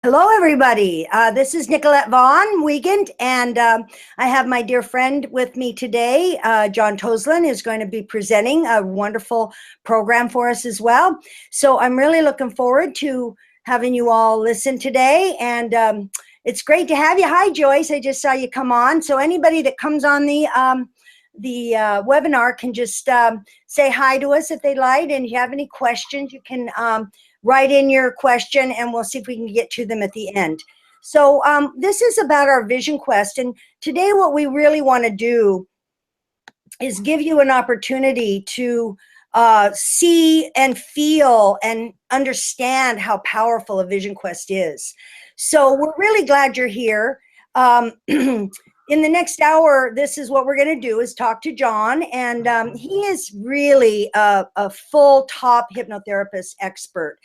Hello, everybody. This is Nicolette Vaughn Wiegand, and I have my dear friend with me today. John Toslin is going to be presenting a wonderful program for us as well. So I'm really looking forward to having you all listen today, and it's great to have you. Hi, Joyce. I just saw you come on. So anybody that comes on the webinar can just say hi to us if they like, and if you have any questions, you can write in your question and we'll see if we can get to them at the end. So this is about our vision quest, and today what we really want to do is give you an opportunity to see and feel and understand how powerful a vision quest is. So we're really glad you're here. In the next hour, this is what we're going to do is talk to John, and he is really a full top hypnotherapist expert.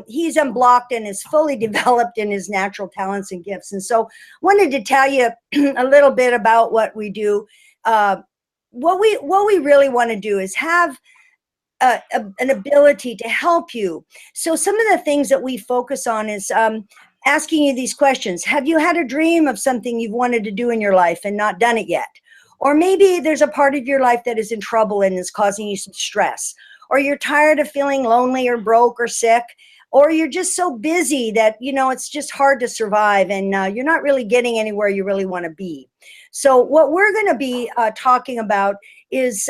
He's unblocked and is fully developed in his natural talents and gifts. And so wanted to tell you a little bit about what we do. What we really want to do is have an ability to help you. So some of the things that we focus on is asking you these questions. Have you had a dream of something you've wanted to do in your life and not done it yet? Or maybe there's a part of your life that is in trouble and is causing you some stress. Or you're tired of feeling lonely or broke or sick. Or you're just so busy that, you know, it's just hard to survive and you're not really getting anywhere you really want to be. So what we're going to be talking about is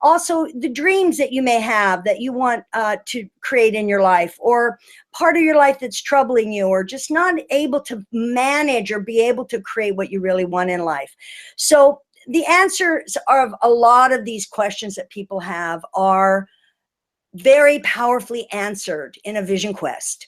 also the dreams that you may have that you want to create in your life, or part of your life that's troubling you, or just not able to manage or be able to create what you really want in life. So the answers of a lot of these questions that people have are very powerfully answered in a vision quest.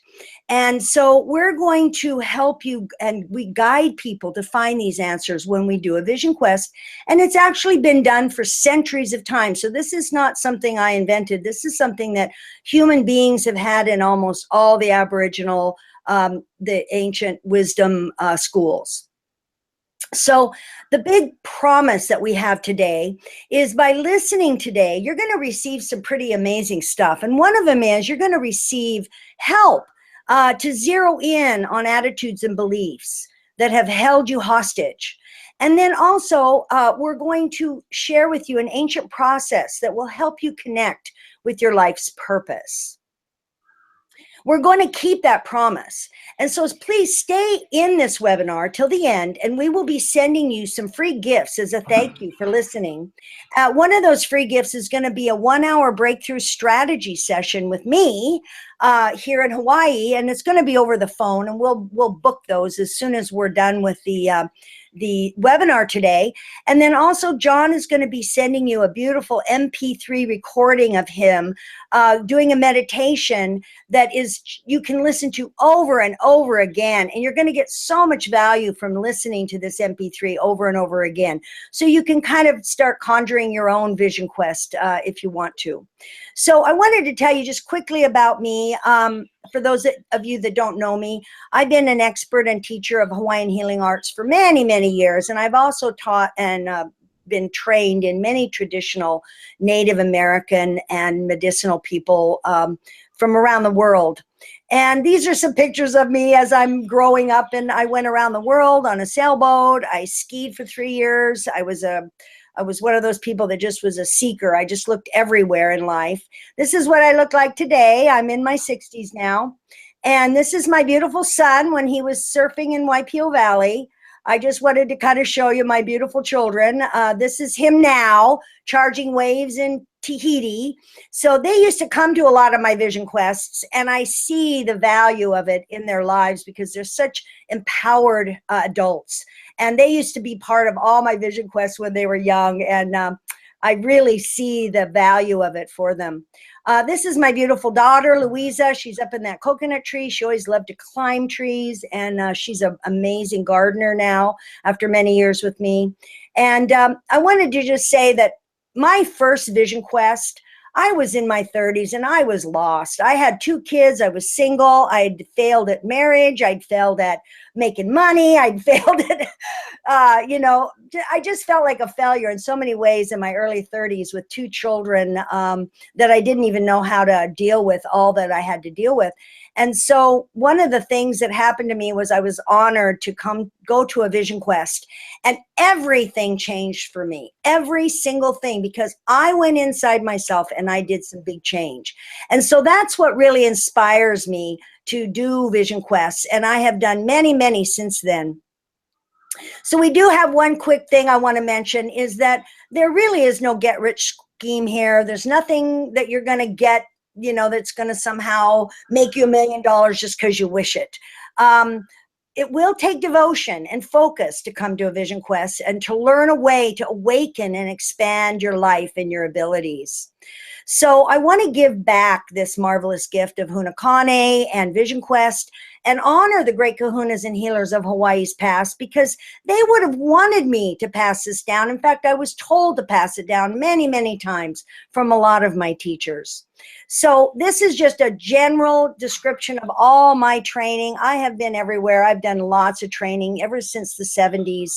And so we're going to help you, and we guide people to find these answers when we do a vision quest. And it's actually been done for centuries of time. So this is not something I invented. This is something that human beings have had in almost all the Aboriginal, the ancient wisdom schools. So the big promise that we have today is by listening today, you're going to receive some pretty amazing stuff. And one of them is you're going to receive help to zero in on attitudes and beliefs that have held you hostage. And then also we're going to share with you an ancient process that will help you connect with your life's purpose. We're going to keep that promise. And so please stay in this webinar till the end, and we will be sending you some free gifts as a thank you for listening. One of those free gifts is going to be a 1-hour breakthrough strategy session with me here in Hawaii, and it's going to be over the phone, and we'll book those as soon as we're done with the webinar today. And then also John is going to be sending you a beautiful MP3 recording of him doing a meditation that is you can listen to over and over again, and you're going to get so much value from listening to this MP3 over and over again. So you can kind of start conjuring your own vision quest if you want to. So I wanted to tell you just quickly about me. For those of you that don't know me, I've been an expert and teacher of Hawaiian healing arts for many, many years. And I've also taught and been trained in many traditional Native American and medicinal people from around the world. And these are some pictures of me as I'm growing up, and I went around the world on a sailboat. I skied for 3 years. I was one of those people that just was a seeker. I just looked everywhere in life. This is what I look like today. I'm in my 60s now. And this is my beautiful son when he was surfing in Waipio Valley. I just wanted to kind of show you my beautiful children. This is him now charging waves in Tahiti. So they used to come to a lot of my vision quests, and I see the value of it in their lives because they're such empowered adults. And they used to be part of all my vision quests when they were young. And I really see the value of it for them. This is my beautiful daughter, Louisa. She's up in that coconut tree. She always loved to climb trees, and she's an amazing gardener now after many years with me. And I wanted to just say that my first vision quest, I was in my 30s and I was lost. I had 2 kids. I was single. I'd failed at marriage. I'd failed at making money. I'd failed at, you know, I just felt like a failure in so many ways in my early 30s with 2 children that I didn't even know how to deal with all that I had to deal with. And so one of the things that happened to me was I was honored to go to a vision quest, and everything changed for me, every single thing, because I went inside myself and I did some big change. And so that's what really inspires me to do vision quests. And I have done many, many since then. So we do have one quick thing I want to mention is that there really is no get rich scheme here. There's nothing that you're going to get, that's going to somehow make you $1 million just because you wish it. It will take devotion and focus to come to a vision quest and to learn a way to awaken and expand your life and your abilities. So I want to give back this marvelous gift of Hunakane and Vision Quest and honor the great kahunas and healers of Hawaii's past, because they would have wanted me to pass this down. In fact, I was told to pass it down many, many times from a lot of my teachers. So this is just a general description of all my training. I have been everywhere. I've done lots of training ever since the 70s.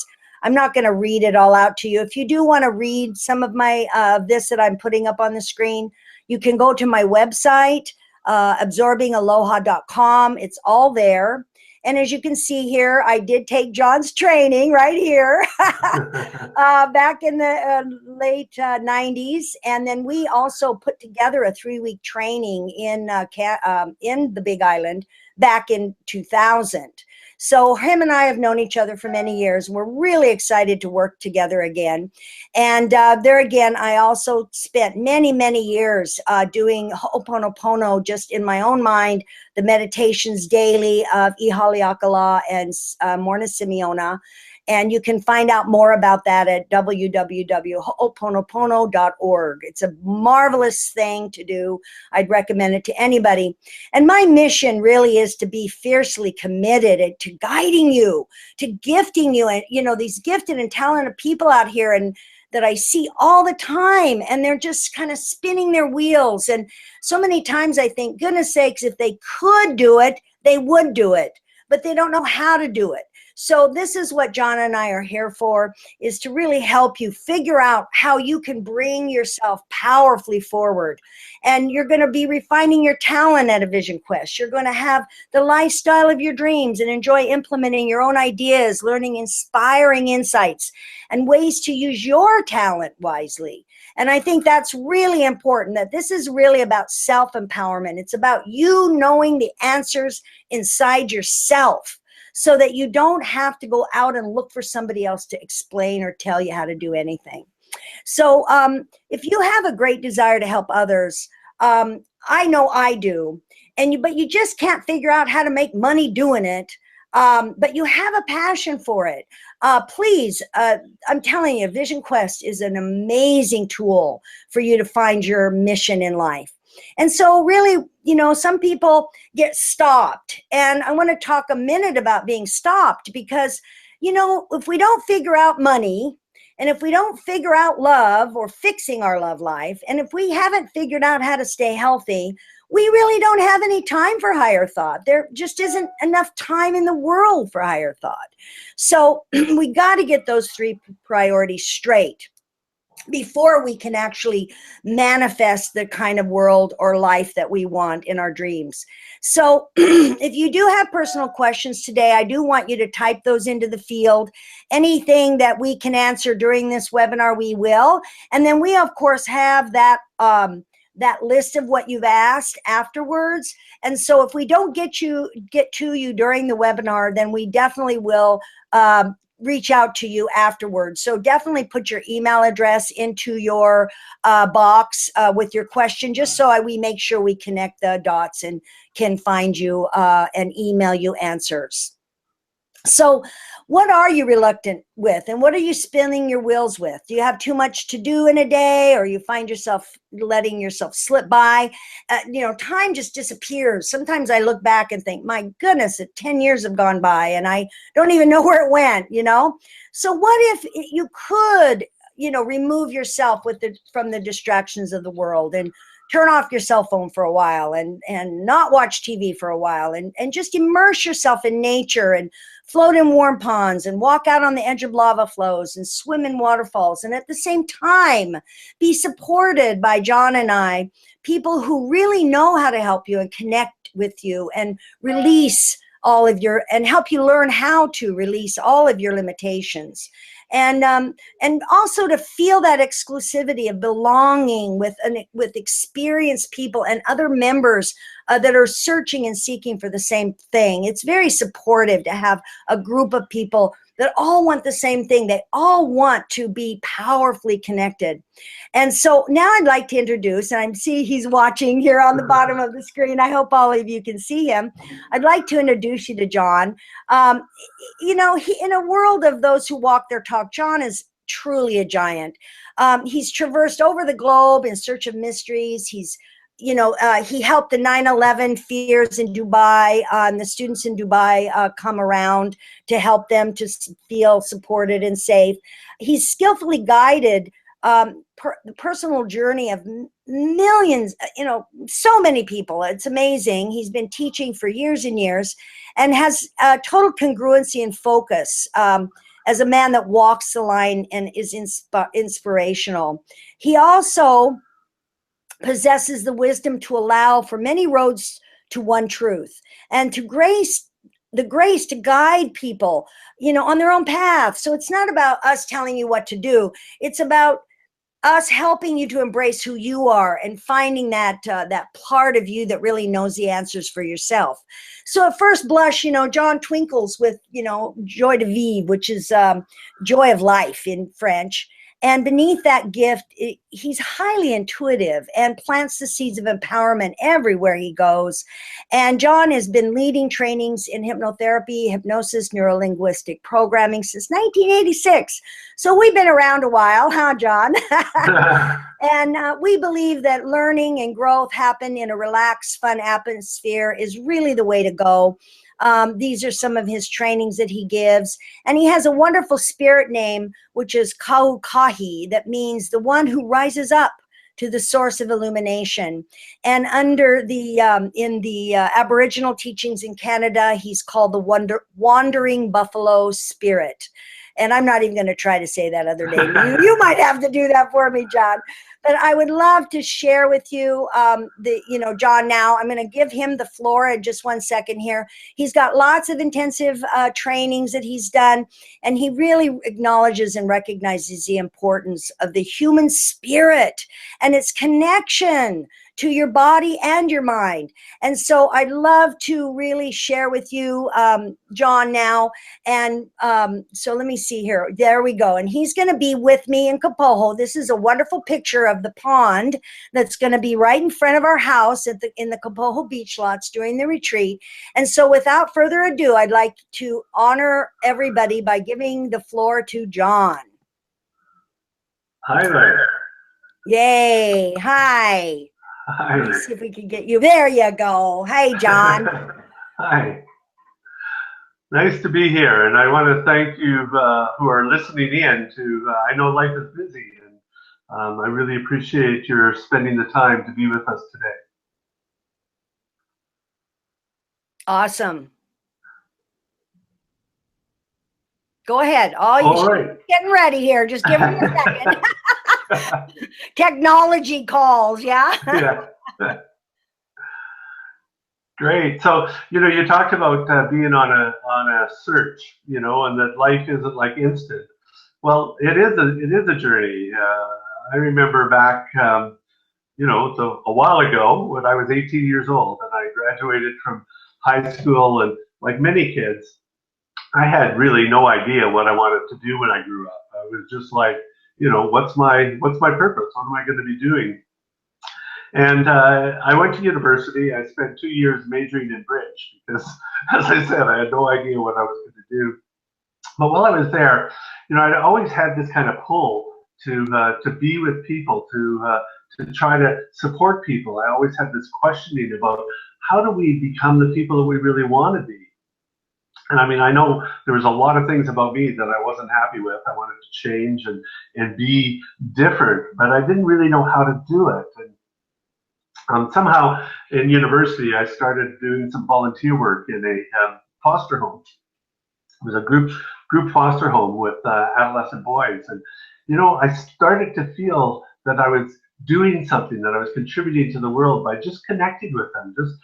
I'm not going to read it all out to you. If you do want to read some of my this that I'm putting up on the screen, you can go to my website, absorbingaloha.com. It's all there. And as you can see here, I did take John's training right here back in the late 90s. And then we also put together a 3-week training in the Big Island back in 2000. So him and I have known each other for many years. We're really excited to work together again. And there again, I also spent many, many years doing Ho'oponopono just in my own mind, the meditations daily of Ihaliakala and Morna Simeona. And you can find out more about that at www.ho'oponopono.org. It's a marvelous thing to do. I'd recommend it to anybody. And my mission really is to be fiercely committed to guiding you, to gifting you. And, these gifted and talented people out here and that I see all the time, and they're just kind of spinning their wheels. And so many times I think, goodness sakes, if they could do it, they would do it, but they don't know how to do it. So this is what John and I are here for, is to really help you figure out how you can bring yourself powerfully forward. And you're going to be refining your talent at a vision quest. You're going to have the lifestyle of your dreams and enjoy implementing your own ideas, learning inspiring insights and ways to use your talent wisely. And I think that's really important, that this is really about self-empowerment. It's about you knowing the answers inside yourself, so that you don't have to go out and look for somebody else to explain or tell you how to do anything. So if you have a great desire to help others, I know I do, but you just can't figure out how to make money doing it, but you have a passion for it. Please, I'm telling you, Vision Quest is an amazing tool for you to find your mission in life. And so really, some people get stopped. And I want to talk a minute about being stopped because, if we don't figure out money, and if we don't figure out love or fixing our love life, and if we haven't figured out how to stay healthy, we really don't have any time for higher thought. There just isn't enough time in the world for higher thought. So we got to get those 3 priorities straight before we can actually manifest the kind of world or life that we want in our dreams. So if you do have personal questions today, I do want you to type those into the field. Anything that we can answer during this webinar, we will. And then we, of course, have that list of what you've asked afterwards. And so if we don't get to you during the webinar, then we definitely will reach out to you afterwards. So definitely put your email address into your box with your question, just so we make sure we connect the dots and can find you and email you answers. So what are you reluctant with, and what are you spinning your wheels with? Do you have too much to do in a day, or you find yourself letting yourself slip by? Time just disappears. Sometimes I look back and think, my goodness, 10 years have gone by and I don't even know where it went, So what if you could, remove yourself from the distractions of the world and turn off your cell phone for a while and not watch TV for a while and just immerse yourself in nature and float in warm ponds and walk out on the edge of lava flows and swim in waterfalls. And at the same time, be supported by John and I, people who really know how to help you and connect with you and release all of your, and help you learn how to release all of your limitations. And also to feel that exclusivity of belonging with experienced people and other members that are searching and seeking for the same thing. It's very supportive to have a group of people that all want the same thing. They all want to be powerfully connected. And so now I'd like to introduce, and I see he's watching here on the bottom of the screen. I hope all of you can see him. I'd like to introduce you to John. You know, in a world of those who walk their talk, John is truly a giant. He's traversed over the globe in search of mysteries. He's, you know, he helped the 9/11 fears in Dubai, and the students in Dubai come around to help them to feel supported and safe. He's skillfully guided the personal journey of millions, you know, so many people. It's amazing. He's been teaching for years and years and has total congruency and focus as a man that walks the line and is inspirational. He also possesses the wisdom to allow for many roads to one truth, and to the grace to guide people, you know, on their own path. So it's not about us telling you what to do. It's about us helping you to embrace who you are and finding that that part of you that really knows the answers for yourself. So at first blush, you know, John twinkles with, you know, joie de vivre, which is joy of life in French. And beneath that gift, he's highly intuitive and plants the seeds of empowerment everywhere he goes. And John has been leading trainings in hypnotherapy, hypnosis, neurolinguistic programming since 1986. So we've been around a while, huh, John? And we believe that learning and growth happen in a relaxed, fun atmosphere is really the way to go. These are some of his trainings that he gives. And he has a wonderful spirit name, which is Kaukahi, that means the one who rises up to the source of illumination. And under the, in the Aboriginal teachings in Canada, he's called the Wandering Buffalo Spirit. And I'm not even going to try to say that other name. You might have to do that for me, John. But I would love to share with you, you know, John now. I'm going to give him the floor in just 1 second here. He's got lots of intensive trainings that he's done, and he really acknowledges and recognizes the importance of the human spirit and its connection to your body and your mind. And so I'd love to really share with you, John now. And so let me see here. There we go. And he's going to be with me in Kapoho. This is a wonderful picture of the pond that's going to be right in front of our house at in the Kapoho beach lots during the retreat. And so without further ado, I'd like to honor everybody by giving the floor to John. Hi there. Yay. Hi. Hi. Let me see if we can get you. There you go. Hey, John. Hi. Nice to be here, and I want to thank you who are listening in to, I know life is busy, and I really appreciate your spending the time to be with us today. Awesome. Go ahead. All right. Getting ready here. Just give me a second. Technology calls, yeah? Yeah. Great. So, you know, you talked about being on a search, you know, and that life isn't like instant. Well, it is a journey. I remember back, you know, so a while ago when I was 18 years old and I graduated from high school, and like many kids, I had really no idea what I wanted to do when I grew up. I was just like, you know, what's my purpose? What am I going to be doing? And I went to university. I spent 2 years majoring in bridge because, as I said, I had no idea what I was going to do. But while I was there, you know, I'd always had this kind of pull to be with people, to try to support people. I always had this questioning about how do we become the people that we really want to be. And I mean, I know there was a lot of things about me that I wasn't happy with. I wanted to change and be different, but I didn't really know how to do it. And somehow in university, I started doing some volunteer work in a foster home. It was a group foster home with adolescent boys. And, you know, I started to feel that I was doing something, that I was contributing to the world by just connecting with them, just,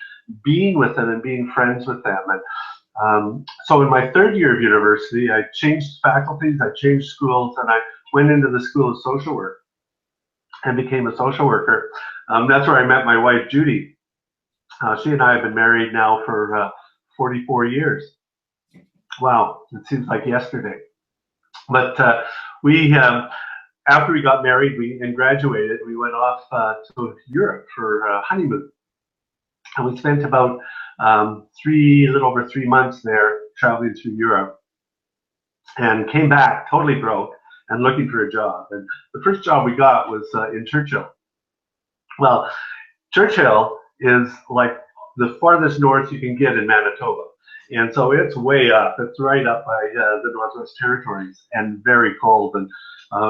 being with them and being friends with them. And so in my third year of university, I changed faculties, I changed schools, and I went into the School of Social Work and became a social worker. That's where I met my wife, Judy. She and I have been married now for 44 years. Wow, it seems like yesterday. But we, after we got married and graduated, we went off to Europe for a honeymoon. And we spent about a little over 3 months there traveling through Europe, and came back totally broke and looking for a job. And the first job we got was in Churchill. Well, Churchill is like the farthest north you can get in Manitoba. And so it's way up. It's right up by the Northwest Territories, and very cold. And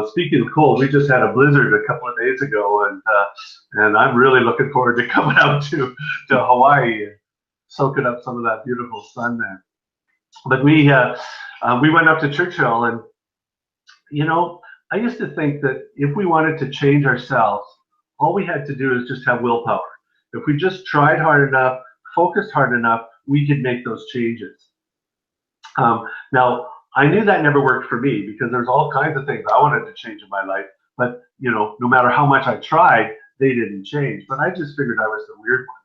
speaking of cold, we just had a blizzard a couple of days ago, and I'm really looking forward to coming out to Hawaii and soaking up some of that beautiful sun there. But we went up to Churchill, and you know, I used to think that if we wanted to change ourselves, all we had to do is just have willpower. If we just tried hard enough, focused hard enough, we could make those changes. Now, I knew that never worked for me, because there's all kinds of things I wanted to change in my life, but you know, no matter how much I tried, they didn't change. But I just figured I was the weird one.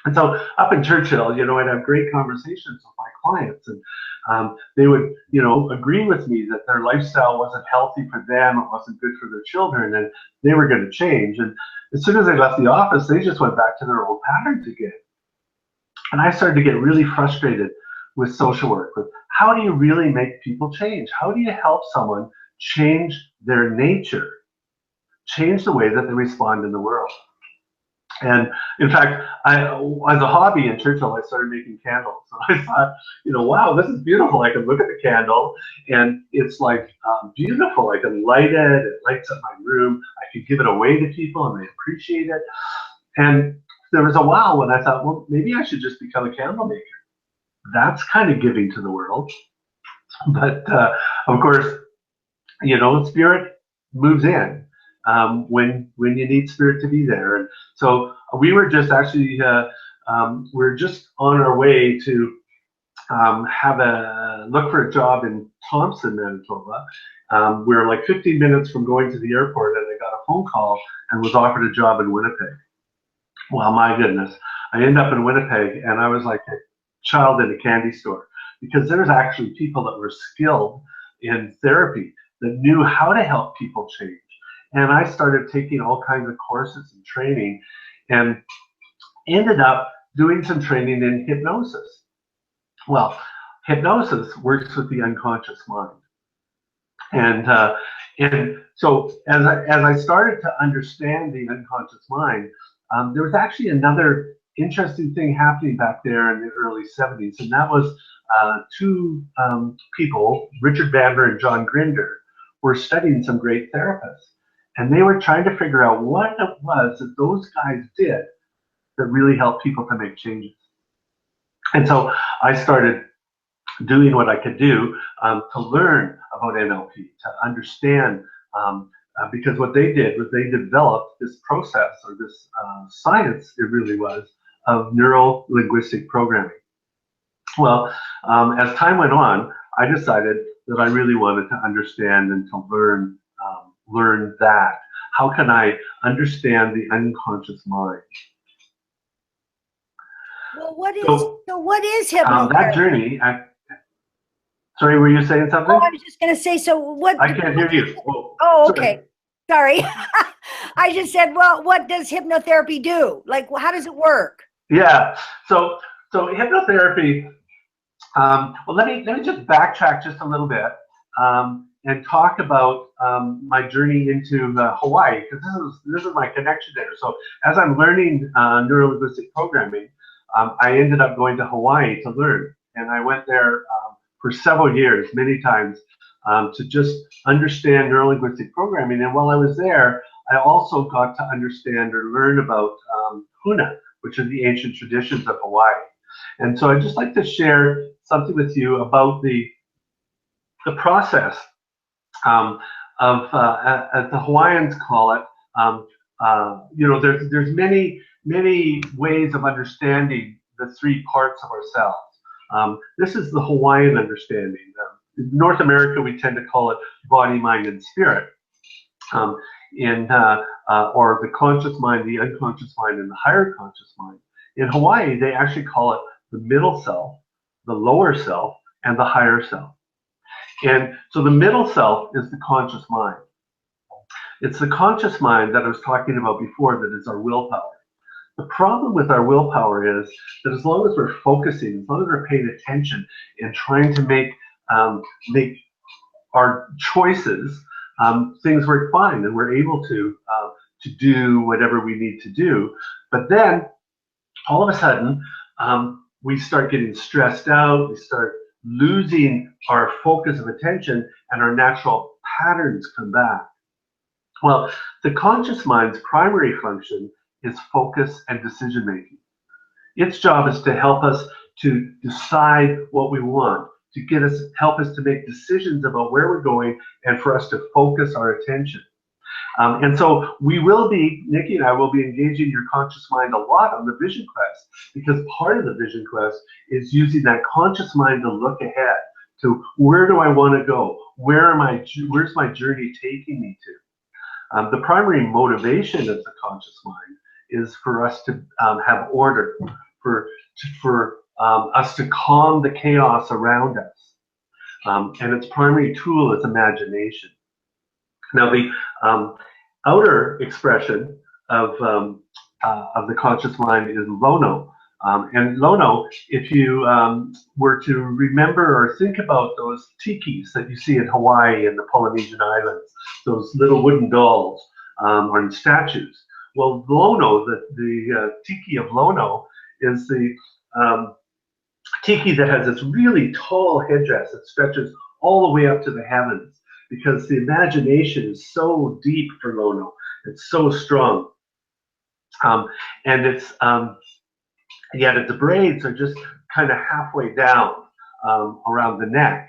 And so up in Churchill, you know, I'd have great conversations with my clients, and they would, you know, agree with me that their lifestyle wasn't healthy for them, it wasn't good for their children, and they were going to change. And as soon as they left the office, they just went back to their old patterns again. And I started to get really frustrated with social work, with how do you really make people change? How do you help someone change their nature, change the way that they respond in the world? And in fact, as a hobby in Churchill, I started making candles. And I thought, you know, wow, this is beautiful. I can look at the candle and it's like beautiful. I can light it. It lights up my room. I can give it away to people and they appreciate it. And there was a while when I thought, well, maybe I should just become a candle maker. That's kind of giving to the world. But of course, you know, spirit moves in. When you need spirit to be there. And so we were just actually we're just on our way to look for a job in Thompson, Manitoba. We were like 15 minutes from going to the airport, and I got a phone call and was offered a job in Winnipeg. Well, my goodness, I ended up in Winnipeg, and I was like a child in a candy store, because there's actually people that were skilled in therapy that knew how to help people change. And I started taking all kinds of courses and training, and ended up doing some training in hypnosis. Well, hypnosis works with the unconscious mind. And so as I started to understand the unconscious mind, there was actually another interesting thing happening back there in the early 70s, and that was two people, Richard Bandler and John Grinder, were studying some great therapists. And they were trying to figure out what it was that those guys did that really helped people to make changes. And so I started doing what I could do to learn about NLP, to understand, because what they did was they developed this process, or this science, it really was, of neuro-linguistic programming. Well, as time went on, I decided that I really wanted to understand and to learn that. How can I understand the unconscious mind? Well, what is hypnotherapy? That journey, sorry, were you saying something? Oh, I was just going to say, so what? I can't hear you. Oh, okay. Sorry. I just said, well, what does hypnotherapy do? Like, how does it work? Yeah. So hypnotherapy, well, let me just backtrack just a little bit. And talk about my journey into Hawaii, because this is my connection there. So as I'm learning neuro-linguistic programming, I ended up going to Hawaii to learn, and I went there for several years, many times, to just understand neuro-linguistic programming. And while I was there, I also got to understand or learn about Huna, which are the ancient traditions of Hawaii. And so I'd just like to share something with you about the process of, as the Hawaiians call it. You know, there's many many ways of understanding the three parts of ourselves. This is the Hawaiian understanding. In North America, we tend to call it body, mind, and spirit. Or the conscious mind, the unconscious mind, and the higher conscious mind. In Hawaii, they actually call it the middle self, the lower self, and the higher self. And so the middle self is the conscious mind. It's the conscious mind that I was talking about before that is our willpower. The problem with our willpower is that as long as we're focusing, as long as we're paying attention and trying to make our choices, things work fine, and we're able to do whatever we need to do. But then all of a sudden, we start getting stressed out. We start losing our focus of attention, and our natural patterns come back. Well, the conscious mind's primary function is focus and decision making. Its job is to help us to decide what we want, to help us to make decisions about where we're going, and for us to focus our attention. And so Nikki and I will be engaging your conscious mind a lot on the Vision Quest, because part of the Vision Quest is using that conscious mind to look ahead to where do I want to go? Where's my journey taking me to? The primary motivation of the conscious mind is for us to have order, for us to calm the chaos around us. And its primary tool is imagination. Now, the outer expression of the conscious mind is Lono. And Lono, if you were to remember or think about those tikis that you see in Hawaii and the Polynesian Islands, those little wooden dolls or statues. Well, Lono, the tiki of Lono is the tiki that has this really tall headdress that stretches all the way up to the heavens, because the imagination is so deep for Lono. It's so strong. And yet the braids are just kind of halfway down around the neck,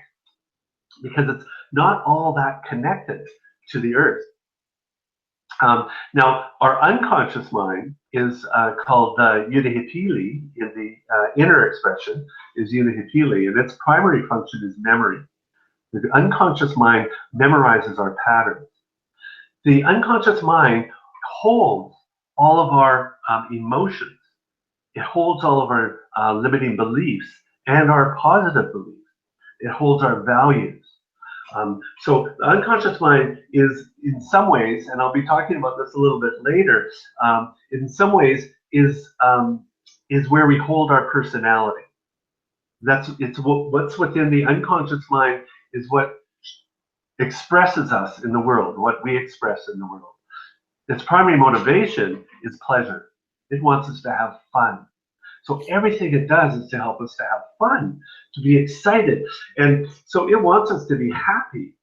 because it's not all that connected to the earth. Now, our unconscious mind is called Yudahipili. In the inner expression is Yudahipili, and its primary function is memory. The unconscious mind memorizes our patterns. The unconscious mind holds all of our emotions. It holds all of our limiting beliefs and our positive beliefs. It holds our values. So the unconscious mind is, in some ways, and I'll be talking about this a little bit later, in some ways is where we hold our personality. What's within the unconscious mind is what expresses us in the world, what we express in the world. Its primary motivation is pleasure. It wants us to have fun. So everything it does is to help us to have fun, to be excited. And so it wants us to be happy.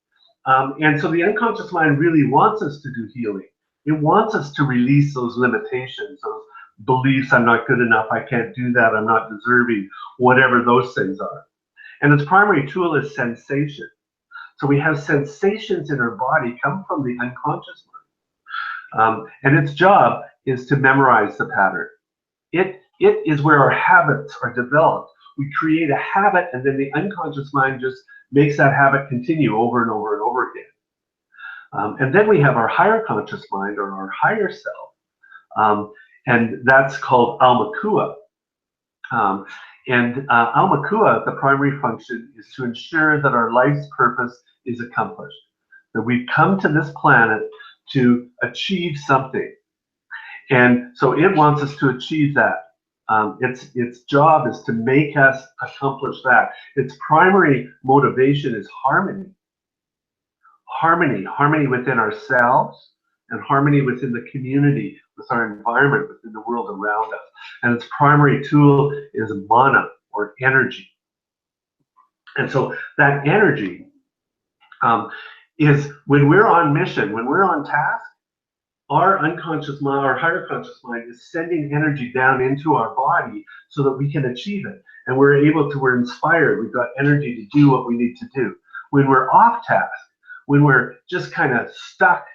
And so the unconscious mind really wants us to do healing. It wants us to release those limitations, those beliefs, I'm not good enough, I can't do that, I'm not deserving, whatever those things are. And its primary tool is sensation. So we have sensations in our body come from the unconscious mind. And its job is to memorize the pattern. It is where our habits are developed. We create a habit, and then the unconscious mind just makes that habit continue over and over and over again. And then we have our higher conscious mind, or our higher self, and that's called Aumakua. And Aumakua, the primary function is to ensure that our life's purpose is accomplished, that we've come to this planet to achieve something. And so it wants us to achieve that. Its job is to make us accomplish that. Its primary motivation is harmony. Harmony within ourselves, and harmony within the community, with our environment, within the world around us. And its primary tool is mana, or energy. And so that energy is, when we're on mission, when we're on task, our unconscious mind, our higher conscious mind, is sending energy down into our body so that we can achieve it. And we're inspired, we've got energy to do what we need to do. When we're off task, when we're just kind of stuck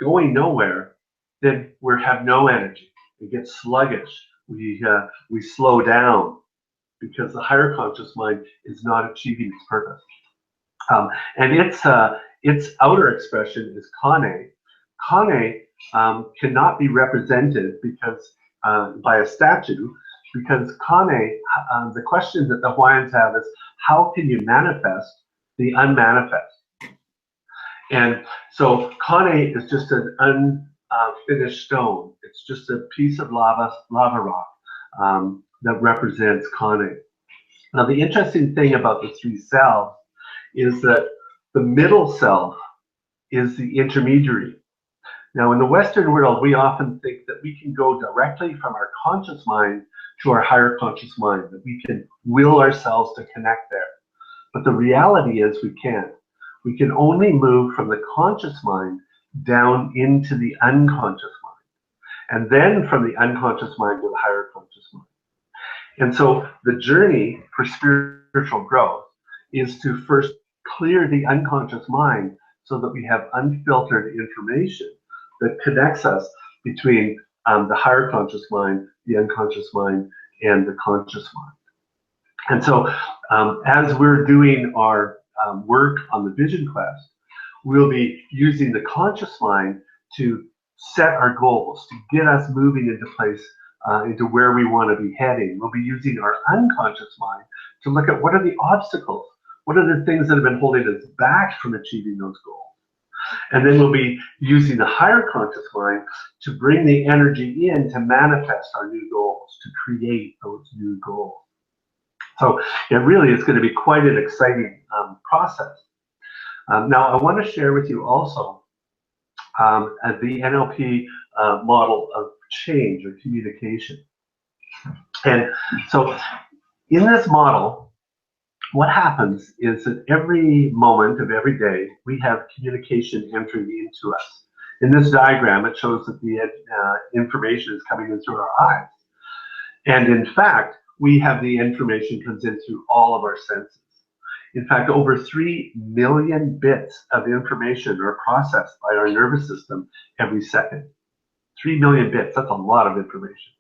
going nowhere, then we have no energy. we get sluggish, we slow down because the higher conscious mind is not achieving its purpose. And its outer expression is Kane. Kane cannot be represented because by a statue, because Kane, the question that the Hawaiians have is, how can you manifest the unmanifest? And so Kane is just an unfinished stone. It's just a piece of lava rock that represents Kane. Now, the interesting thing about the three selves is that the middle self is the intermediary. Now, in the Western world, we often think that we can go directly from our conscious mind to our higher conscious mind, that we can will ourselves to connect there. But the reality is we can't. We can only move from the conscious mind down into the unconscious mind, and then from the unconscious mind to the higher conscious mind. And so the journey for spiritual growth is to first clear the unconscious mind so that we have unfiltered information that connects us between the higher conscious mind, the unconscious mind, and the conscious mind. And so as we're doing our work on the Vision Quest, we'll be using the conscious mind to set our goals, to get us moving into place, into where we want to be heading. We'll be using our unconscious mind to look at what are the obstacles, what are the things that have been holding us back from achieving those goals. And then we'll be using the higher conscious mind to bring the energy in to manifest our new goals, to create those new goals. So it really is going to be quite an exciting process. Now, I want to share with you also the NLP model of change or communication. And so in this model, what happens is that every moment of every day, we have communication entering into us. In this diagram, it shows that the information is coming in through our eyes. And in fact, we have the information comes in through all of our senses. In fact, over 3 million bits of information are processed by our nervous system every second. 3 million bits, that's a lot of information.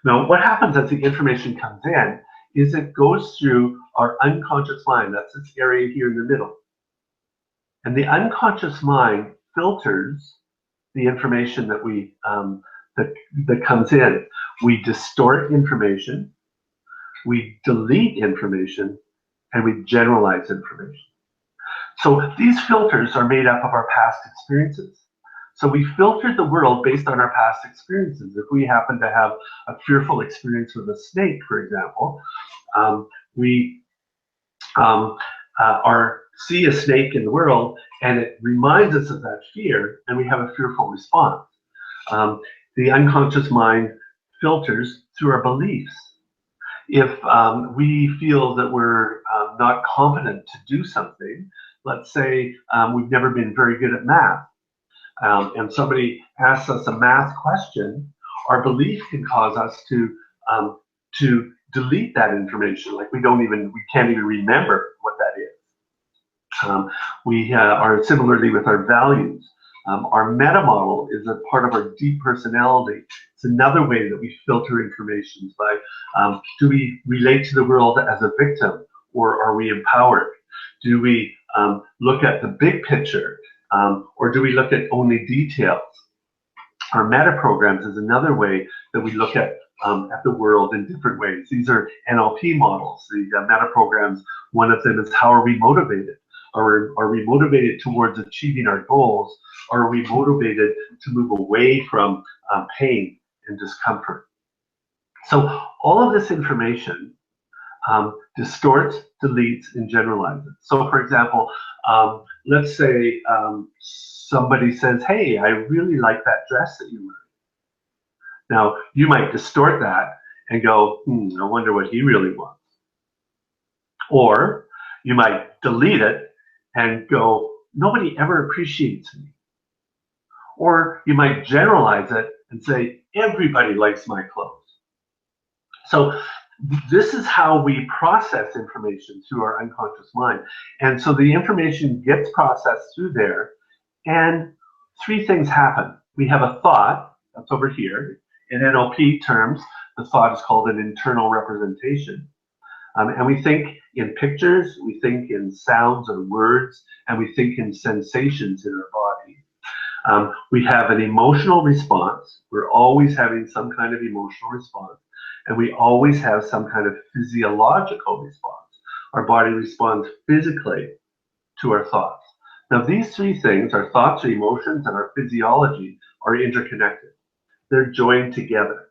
Now, what happens as the information comes in is it goes through our unconscious mind. That's this area here in the middle. And the unconscious mind filters the information that we that comes in. We distort information, we delete information, and we generalize information. So these filters are made up of our past experiences. So we filtered the world based on our past experiences. If we happen to have a fearful experience with a snake, for example, we see a snake in the world, and it reminds us of that fear, and we have a fearful response. The unconscious mind filters through our beliefs. If we feel that we're not competent to do something, let's say we've never been very good at math, and somebody asks us a math question, our belief can cause us to delete that information. Like we can't even remember what that is. We are similarly with our values. Our meta model is a part of our deep personality. It's another way that we filter information by do we relate to the world as a victim, or are we empowered? Do we look at the big picture, or do we look at only details? Our meta programs is another way that we look at the world in different ways. These are NLP models. The meta programs, one of them is how are we motivated? Are we motivated towards achieving our goals? Or are we motivated to move away from pain and discomfort? So all of this information distorts, deletes, and generalizes. So for example, let's say somebody says, hey, I really like that dress that you're wearing. Now, you might distort that and go, I wonder what he really wants. Or you might delete it and go, nobody ever appreciates me. Or you might generalize it and say, everybody likes my clothes. So this is how we process information through our unconscious mind. And so the information gets processed through there, and 3 things happen. We have a thought, That's over here. In NLP terms, the thought is called an internal representation. And we think in pictures, we think in sounds or words, and we think in sensations in our body. We have an emotional response. We're always having some kind of emotional response. And we always have some kind of physiological response. Our body responds physically to our thoughts. Now, these three things, our thoughts, our emotions, and our physiology, are interconnected. They're joined together.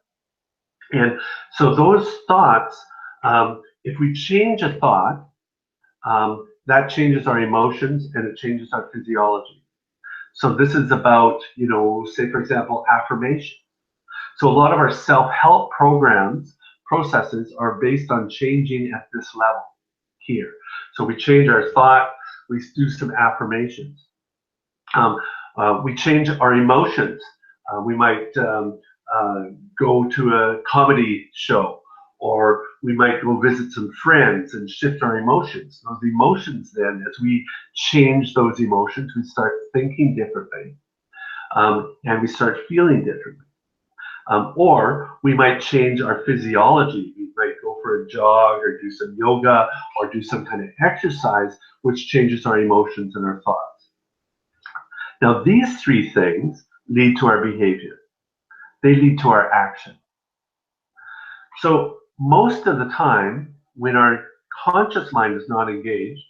And so those thoughts, if we change a thought, that changes our emotions and it changes our physiology. So this is about, say, for example, affirmation. So a lot of our self-help processes are based on changing at this level here. So we change our thought, we do some affirmations. We change our emotions. We might go to a comedy show, or we might go visit some friends and shift our emotions. Those emotions then, as we change those emotions, we start thinking differently, and we start feeling differently. Or we might change our physiology. We might go for a jog or do some yoga or do some kind of exercise, which changes our emotions and our thoughts. Now, these three things lead to our behavior. They lead to our action. So most of the time, when our conscious mind is not engaged,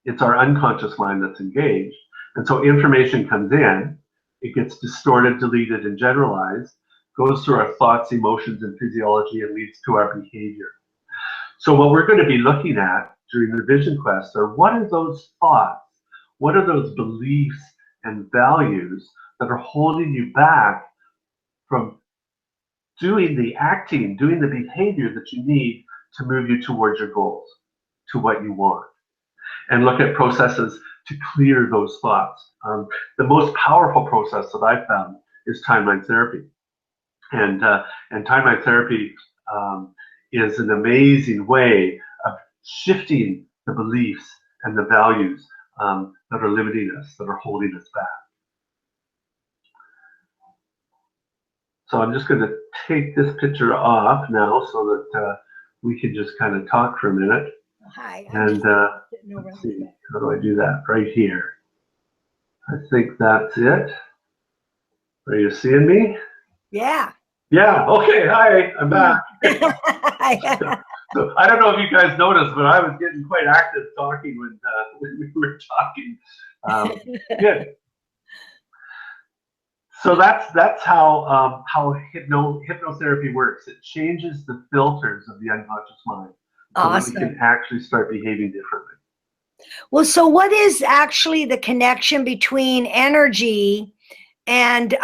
it's our unconscious mind that's engaged. And so information comes in, it gets distorted, deleted, and generalized, goes through our thoughts, emotions, and physiology, and leads to our behavior. So what we're going to be looking at during the Vision Quest are, what are those thoughts, what are those beliefs and values that are holding you back from doing the acting, doing the behavior that you need to move you towards your goals, to what you want. And look at processes to clear those thoughts. The most powerful process that I've found is timeline therapy. And timeline therapy is an amazing way of shifting the beliefs and the values that are limiting us, that are holding us back. So I'm just going to take this picture off now so that we can just kind of talk for a minute. Hi. And let's see, how do I do that? Right here. I think that's it. Are you seeing me? Yeah. Yeah, okay, hi, I'm back. So I don't know if you guys noticed, but I was getting quite active talking when we were talking. Good. So that's how hypnotherapy works. It changes the filters of the unconscious mind, so that we can actually start behaving differently. Well, so what is actually the connection between energy and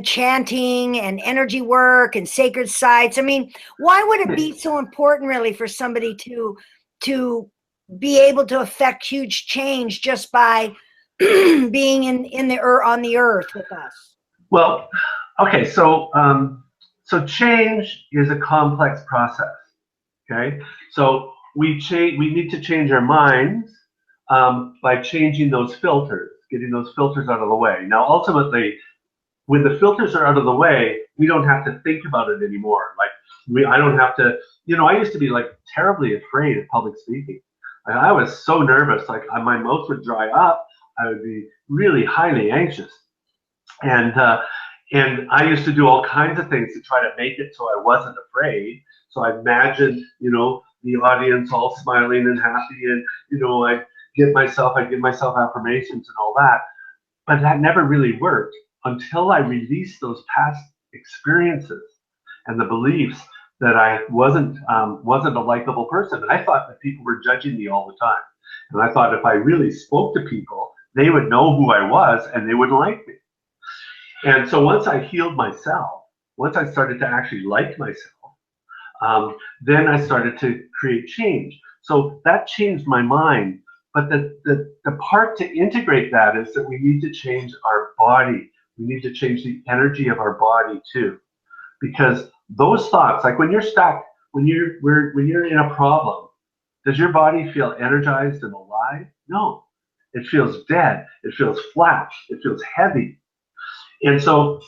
chanting and energy work and sacred sites? I mean, why would it be so important really for somebody to be able to affect huge change just by being on the earth with us? Well, okay, so change is a complex process. Okay, so we need to change our minds by changing those filters, getting those filters out of the way. Now, ultimately, when the filters are out of the way, we don't have to think about it anymore. I don't have to, I used to be like terribly afraid of public speaking. I was so nervous, like my mouth would dry up. I would be really highly anxious. And I used to do all kinds of things to try to make it so I wasn't afraid. So I imagined, the audience all smiling and happy, and I'd give myself affirmations and all that. But that never really worked until I released those past experiences and the beliefs that I wasn't a likable person. And I thought that people were judging me all the time. And I thought if I really spoke to people, they would know who I was and they would like me. And so once I healed myself, once I started to actually like myself, then I started to create change. So that changed my mind. But the part to integrate that is that we need to change our body. We need to change the energy of our body too. Because those thoughts, like when you're stuck, when you're in a problem, does your body feel energized and alive? No. It feels dead. It feels flat. It feels heavy. And so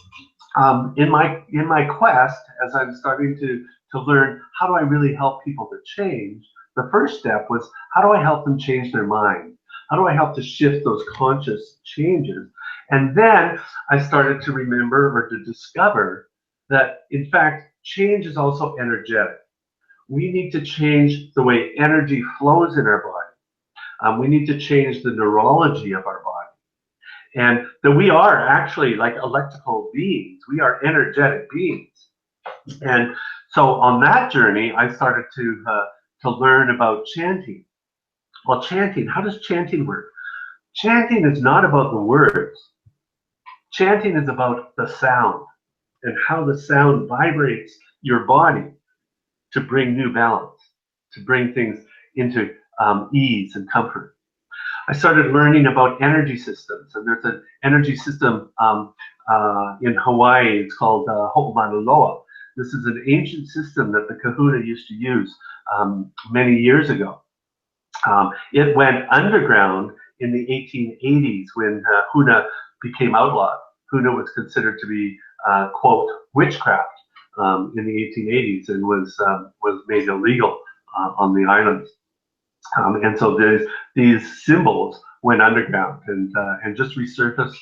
in my quest, as I'm starting to learn how do I really help people to change, the first step was how do I help them change their mind? How do I help to shift those conscious changes? And then I started to remember or to discover that, in fact, change is also energetic. We need to change the way energy flows in our body. We need to change the neurology of our body. And that we are actually like electrical beings. We are energetic beings. And so on that journey, I started to learn about chanting. Well, chanting, how does chanting work? Chanting is not about the words. Chanting is about the sound and how the sound vibrates your body to bring new balance, to bring things into ease and comfort. I started learning about energy systems, and there's an energy system in Hawaii. It's called Ho'omanoloa. This is an ancient system that the Kahuna used to use many years ago. It went underground in the 1880s when Huna became outlawed. Huna was considered to be, quote, witchcraft in the 1880s and was made illegal on the islands. And so these symbols went underground and just resurfaced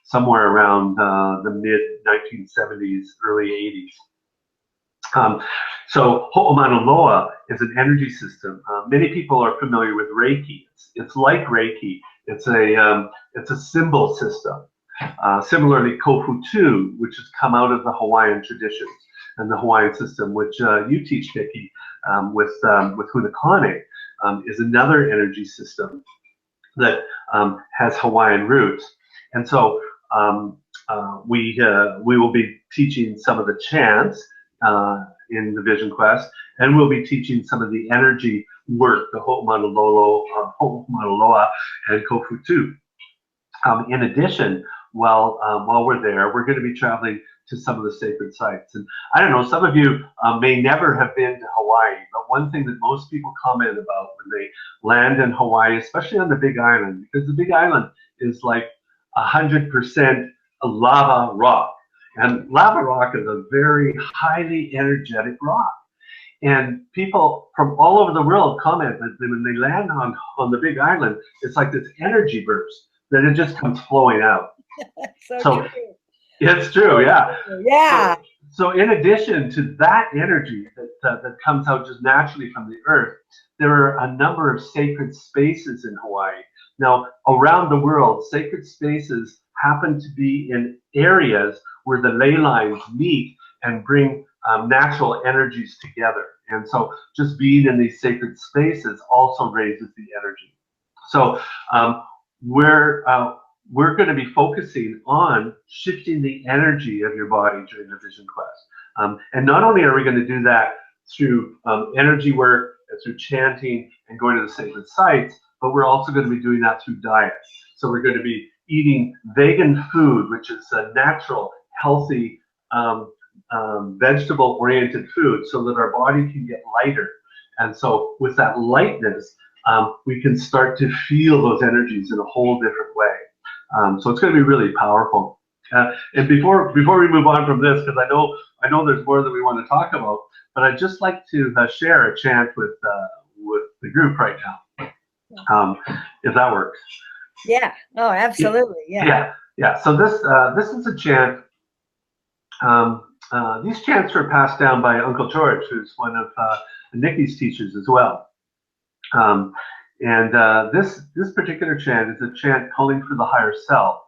somewhere around the mid 1970s, early 80s. So Ho'omanoloa is an energy system. Many people are familiar with Reiki. It's like Reiki. It's a symbol system. Similarly, Kofutu, which has come out of the Hawaiian traditions and the Hawaiian system, which you teach, Vicki, with Hunakane, is another energy system that has Hawaiian roots. And so we will be teaching some of the chants in the Vision Quest, and we'll be teaching some of the energy work, the Ho'omanoloa and Kofutu. In addition, while we're there, we're going to be traveling to some of the sacred sites. And I don't know, some of you may never have been to Hawaii, but one thing that most people comment about when they land in Hawaii, especially on the Big Island, because the Big Island is like 100% lava rock. And lava rock is a very highly energetic rock. And people from all over the world comment that when they land on the Big Island, it's like this energy burst that it just comes flowing out. So true. It's true, yeah. Yeah. So in addition to that energy that comes out just naturally from the earth, there are a number of sacred spaces in Hawaii. Now, around the world, sacred spaces happen to be in areas where the ley lines meet and bring natural energies together. And so just being in these sacred spaces also raises the energy. So we're going to be focusing on shifting the energy of your body during the Vision Quest. And not only are we going to do that through energy work, and through chanting and going to the sacred sites, but we're also going to be doing that through diet. So we're going to be eating vegan food, which is a natural, healthy, vegetable-oriented food so that our body can get lighter. And so with that lightness, we can start to feel those energies in a whole different way. So it's going to be really powerful. And before we move on from this, because I know there's more that we want to talk about, but I'd just like to share a chant with the group right now, if that works. Yeah. Oh, absolutely. Yeah. Yeah. So this is a chant. These chants were passed down by Uncle George, who's one of Nikki's teachers as well. This particular chant is a chant calling for the higher self,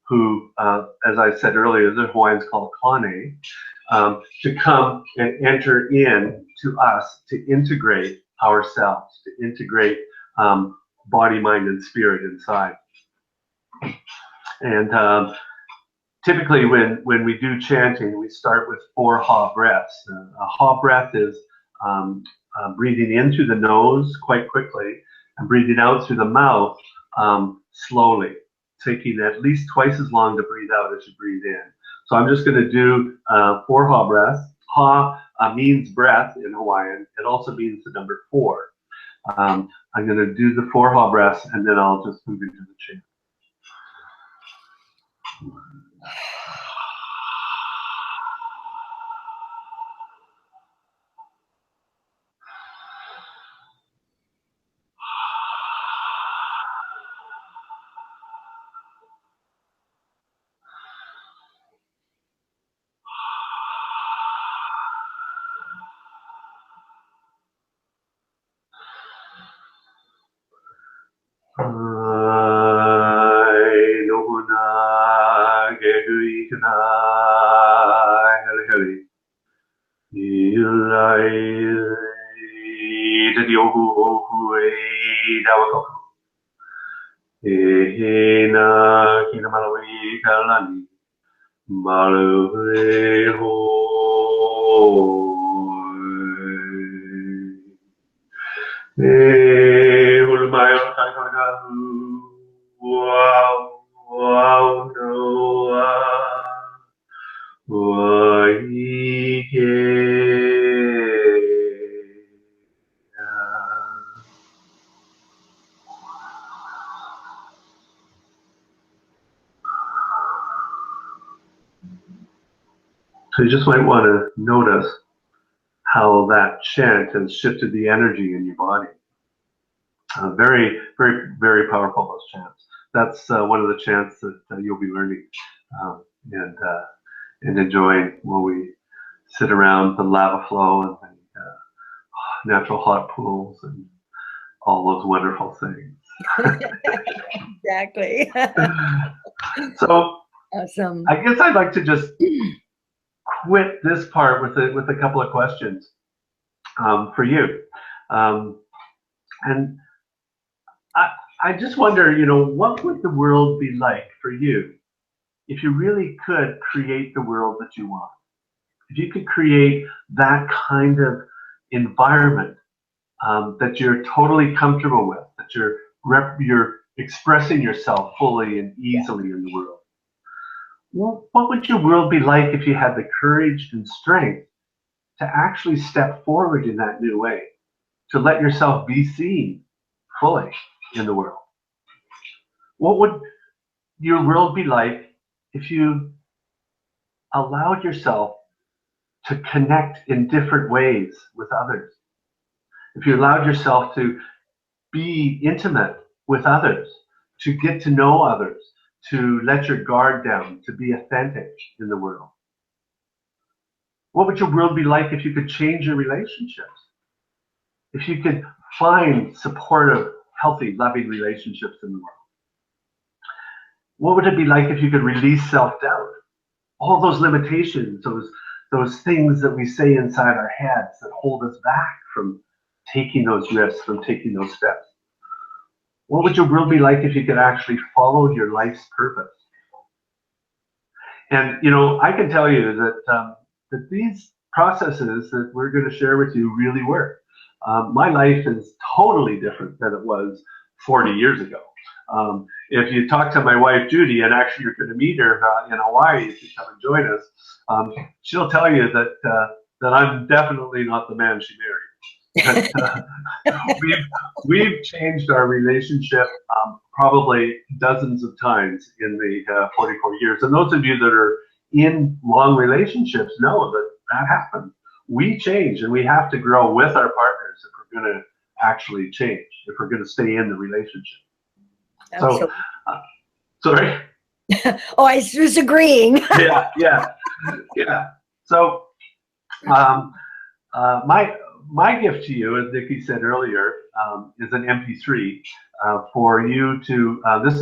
who, as I said earlier, the Hawaiians call Kane, to come and enter in to us, to integrate ourselves, to integrate body, mind, and spirit inside. And typically when we do chanting, we start with 4 ha breaths. A ha breath is breathing in through the nose quite quickly and breathing out through the mouth slowly, taking at least twice as long to breathe out as you breathe in. So I'm just going to do 4 ha breaths. Ha means breath in Hawaiian. It also means the number 4. I'm going to do the 4 ha breaths, and then I'll just move into the chant. So you just might want to notice how that chant has shifted the energy in your body. Very, very, very powerful, those chants. That's one of the chants that you'll be learning um, and, and enjoying when we sit around the lava flow and the natural hot pools and all those wonderful things. Exactly. So awesome. I guess I'd like to just quit this part with a couple of questions for you. And I just wonder, you know, what would the world be like for you if you really could create the world that you want? If you could create that kind of environment that you're totally comfortable with, that you're expressing yourself fully and easily in the world. Well, what would your world be like if you had the courage and strength to actually step forward in that new way, to let yourself be seen fully in the world? What would your world be like if you allowed yourself to connect in different ways with others? If you allowed yourself to be intimate with others, to get to know others, to let your guard down, to be authentic in the world? What would your world be like if you could change your relationships? If you could find supportive, healthy, loving relationships in the world? What would it be like if you could release self-doubt? All those limitations, those things that we say inside our heads that hold us back from taking those risks, from taking those steps. What would your world be like if you could actually follow your life's purpose? And you know, I can tell you that that these processes that we're going to share with you really work. My life is totally different than it was 40 years ago. If you talk to my wife Judy, and actually you're going to meet her in Hawaii if you come and join us, she'll tell you that that I'm definitely not the man she married. We've changed our relationship probably dozens of times in the 44 years. And those of you that are in long relationships know that that happens. We change, and we have to grow with our partners if we're going to actually change, if we're going to stay in the relationship. Absolutely. So, sorry? Oh, I was agreeing. Yeah. So, my gift to you, as Nikki said earlier, is an MP3 for you to. This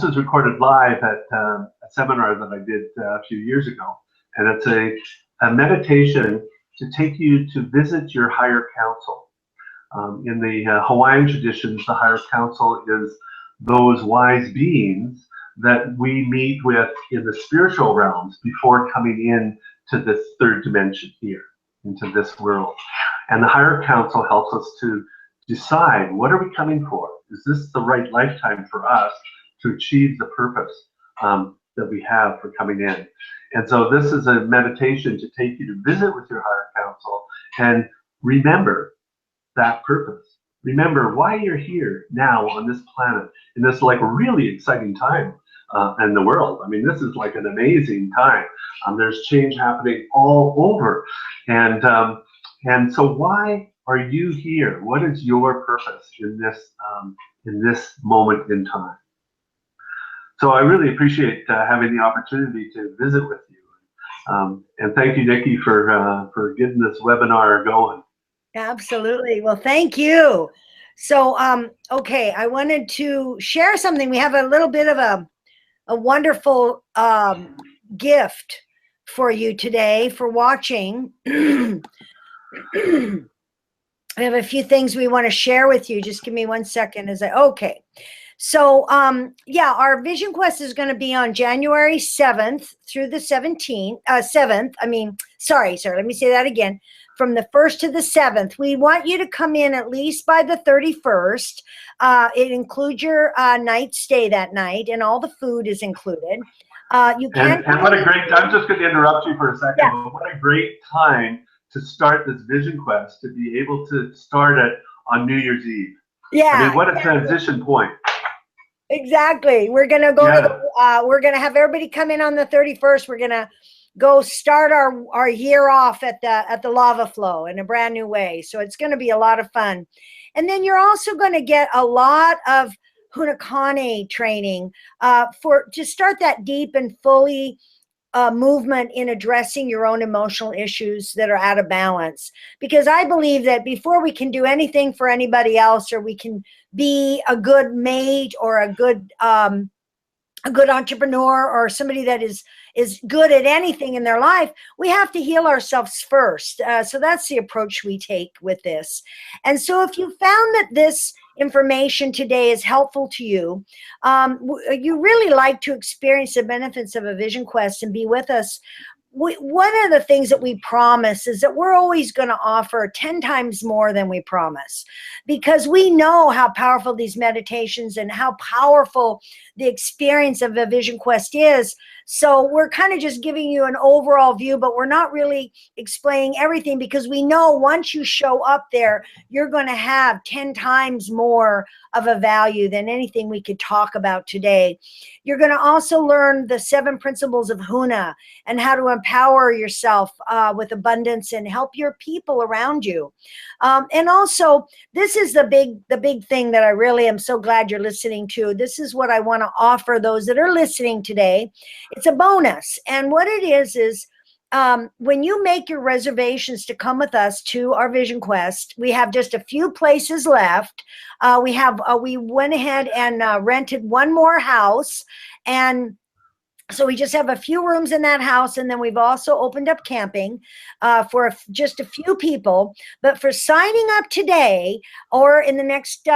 was recorded live at a seminar that I did a few years ago, and it's a meditation to take you to visit your higher counsel. In the Hawaiian traditions, the higher counsel is those wise beings that we meet with in the spiritual realms before coming in to this third dimension here, into this world. And the higher counsel helps us to decide, what are we coming for? Is this the right lifetime for us to achieve the purpose that we have for coming in? And so this is a meditation to take you to visit with your higher counsel and remember that purpose. Remember why you're here now on this planet in this like really exciting time and the world. I mean, this is like an amazing time. There's change happening all over, and so why are you here? What is your purpose in this moment in time? So I really appreciate having the opportunity to visit with you, and thank you, Nikki, for getting this webinar going. Absolutely. Well, thank you. So, okay, I wanted to share something. We have a little bit of a wonderful gift for you today for watching. We have a few things we want to share with you. Just give me 1 second okay. So, yeah, our Vision Quest is going to be on January 7th through the 17th, 7th. Sorry, let me say that again. From the 1st to the 7th, we want you to come in at least by the 31st. It includes your night stay that night, and all the food is included. You can. And what a great, I'm just going to interrupt you for a second, yeah. But what a great time to start this Vision Quest, to be able to start it on New Year's Eve. Yeah. I mean, what a transition point. Exactly. We're going to go to the, we're going to have everybody come in on the 31st. We're going to go start our year off at the lava flow in a brand new way. So it's going to be a lot of fun. And then you're also going to get a lot of Hunakane training to start that deep and fully movement in addressing your own emotional issues that are out of balance. Because I believe that before we can do anything for anybody else, or we can be a good mate or a good entrepreneur or somebody that is good at anything in their life, we have to heal ourselves first. So that's the approach we take with this. And so if you found that this information today is helpful to you, you really like to experience the benefits of a Vision Quest and be with us, one of the things that we promise is that we're always going to offer 10 times more than we promise, because we know how powerful these meditations and how powerful the experience of a Vision Quest is. So we're kind of just giving you an overall view, but we're not really explaining everything, because we know once you show up there, you're going to have 10 times more of a value than anything we could talk about today. You're going to also learn the 7 principles of Huna and how to empower yourself with abundance and help your people around you. And also, this is the big thing that I really am so glad you're listening to. This is what I want to offer those that are listening today. It's a bonus. And what it is when you make your reservations to come with us to our Vision Quest, we have just a few places left. We went ahead and rented one more house, and so we just have a few rooms in that house, and then we've also opened up camping for just a few people. But for signing up today or in the next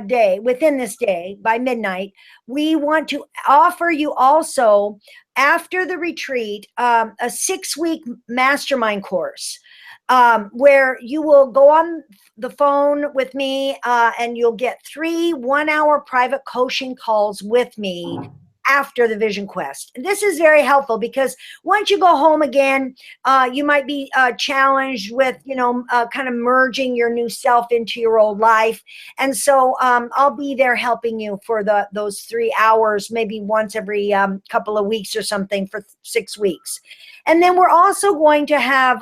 day, within this day, by midnight, we want to offer you also, after the retreat, a 6-week mastermind course where you will go on the phone with me and you'll get 3 one-hour private coaching calls with me after the Vision Quest. This is very helpful, because once you go home again, you might be challenged with, kind of merging your new self into your old life. And so I'll be there helping you for those 3 hours, maybe once every couple of weeks or something, for 6 weeks. And then we're also going to have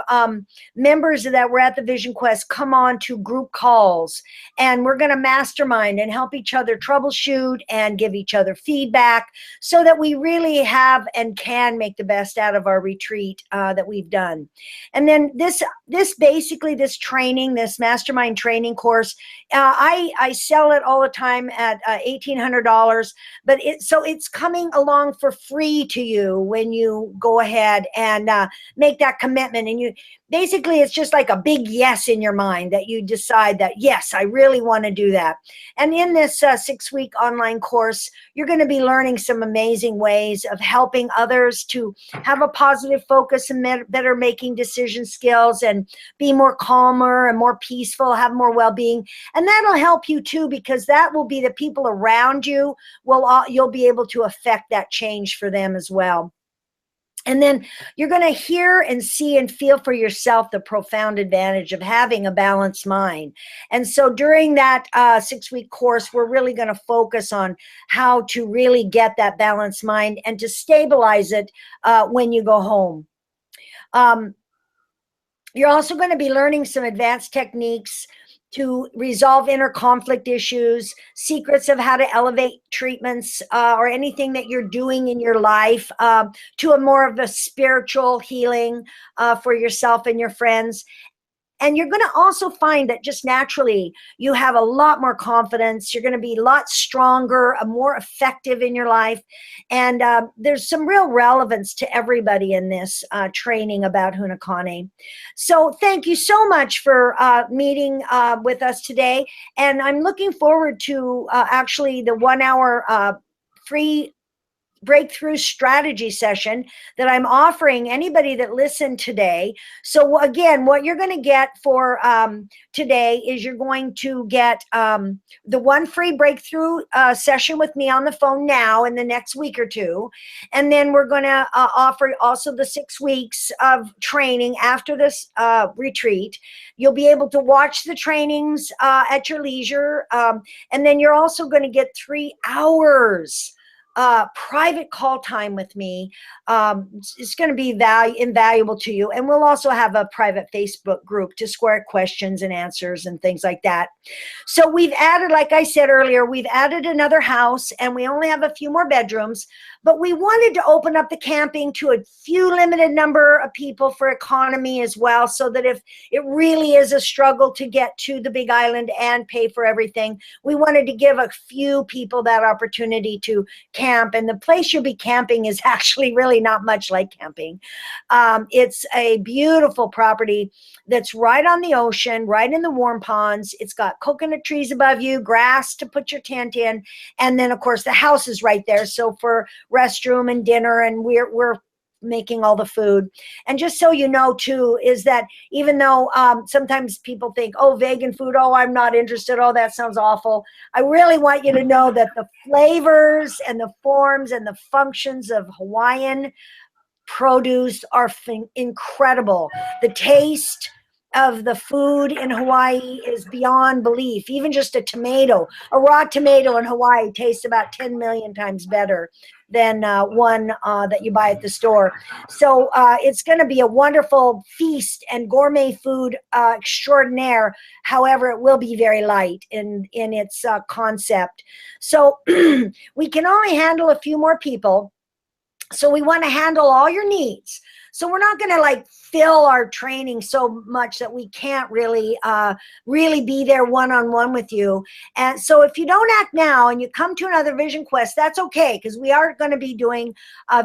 members that were at the Vision Quest come on to group calls, and we're going to mastermind and help each other troubleshoot and give each other feedback, so that we really have and can make the best out of our retreat that we've done. And then this basically, this training, this mastermind training course, I sell it all the time at $1,800, but it's coming along for free to you when you go ahead and make that commitment. And you basically, it's just like a big yes in your mind that you decide that, yes, I really want to do that. And in this 6-week online course, you're going to be learning some amazing ways of helping others to have a positive focus and better making decision skills, and be more calmer and more peaceful, have more well-being. And that'll help you too, because that will be the people around you. You'll be able to affect that change for them as well. And then you're going to hear and see and feel for yourself the profound advantage of having a balanced mind. And so during that 6-week course, we're really going to focus on how to really get that balanced mind and to stabilize it when you go home. You're also going to be learning some advanced techniques to resolve inner conflict issues, secrets of how to elevate treatments or anything that you're doing in your life to a more of a spiritual healing for yourself and your friends. And you're going to also find that just naturally, you have a lot more confidence. You're going to be a lot stronger, more effective in your life. And there's some real relevance to everybody in this training about Hunakane. So thank you so much for meeting with us today. And I'm looking forward to actually the 1-hour free breakthrough strategy session that I'm offering anybody that listened today. So again, what you're going to get for today is you're going to get the one free breakthrough session with me on the phone now in the next week or two. And then we're going to offer also the 6 weeks of training after this retreat. You'll be able to watch the trainings at your leisure. And then you're also going to get 3 hours private call time with me. It's going to be invaluable to you. And we'll also have a private Facebook group to square questions and answers and things like that. So we've added, like I said earlier, we've added another house and we only have a few more bedrooms, but we wanted to open up the camping to a few limited number of people for economy as well, so that if it really is a struggle to get to the Big Island and pay for everything, we wanted to give a few people that opportunity to camp. And the place you'll be camping is actually really not much like camping. It's a beautiful property that's right on the ocean, right in the warm ponds. It's got coconut trees above you, grass to put your tent in, and then of course the house is right there. So for restroom and dinner, and we're making all the food. And just so you know too, is that even though sometimes people think, oh, vegan food, oh, I'm not interested, oh, that sounds awful, I really want you to know that the flavors and the forms and the functions of Hawaiian produce are incredible. The taste of the food in Hawaii is beyond belief. Even just a tomato, a raw tomato in Hawaii tastes about 10 million times better than one that you buy at the store. So it's going to be a wonderful feast and gourmet food extraordinaire. However, it will be very light in its concept. So we can only handle a few more people. So we want to handle all your needs. So we're not going to like fill our training so much that we can't really be there one-on-one with you. And so if you don't act now and you come to another Vision Quest, that's okay, because we are going to be doing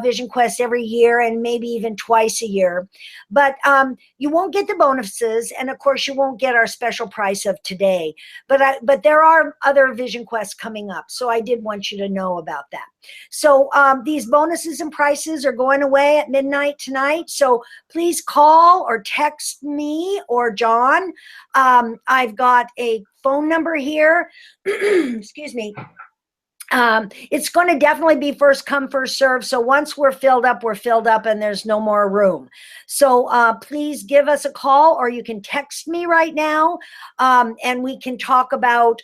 Vision Quest every year and maybe even twice a year. But you won't get the bonuses, and of course you won't get our special price of today. But there are other Vision Quests coming up, so I did want you to know about that. So these bonuses and prices are going away at midnight tonight. So please call or text me or John. I've got a phone number here. Excuse me. It's going to definitely be first come, first serve. So once we're filled up and there's no more room. So please give us a call, or you can text me right now, and we can talk about